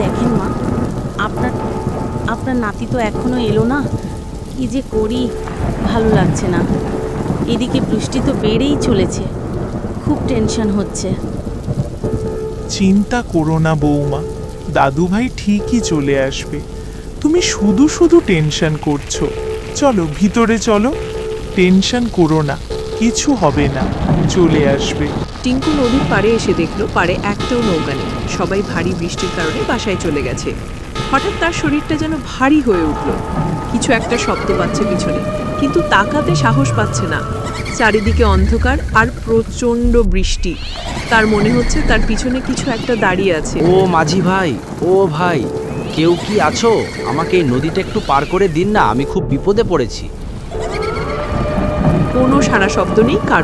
দেখেন মা, আপনার আপনার নাতি তো এখনো এলো না। কি যে করি, ভালো লাগছে না। এদিকে বৃষ্টি তো বেড়েই চলেছে, খুব টেনশন হচ্ছে। চিন্তা করো না বৌমা, দাদুভাই ঠিকই চলে আসবে। তুমি শুধু শুধু টেনশন করছো। চলো ভিতরে চলো, টেনশন করো না, কিছু হবে না, চলে আসবে। টিঙ্কু নদীর পাড়ে এসে দেখলো পাড়ে একটাও নৌকা নেই, সবাই ভারী বৃষ্টির কারণে বাসায় চলে গেছে। হঠাৎ তার শরীরটা যেন ভারী হয়ে উঠল। কিছু একটা শব্দ পাচ্ছে পিছনে, কিন্তু তাকাতে সাহস পাচ্ছে না। চারিদিকে অন্ধকার আর প্রচণ্ড বৃষ্টি। তার মনে হচ্ছে তার পিছনে কিছু একটা দাঁড়িয়ে আছে। ও মাঝি ভাই, ও ভাই, কেউ কি আছো? আমাকে এই নদীটা একটু পার করে দিন না, আমি খুব বিপদে পড়েছি। কোনো সাড়া শব্দ নেই কারো।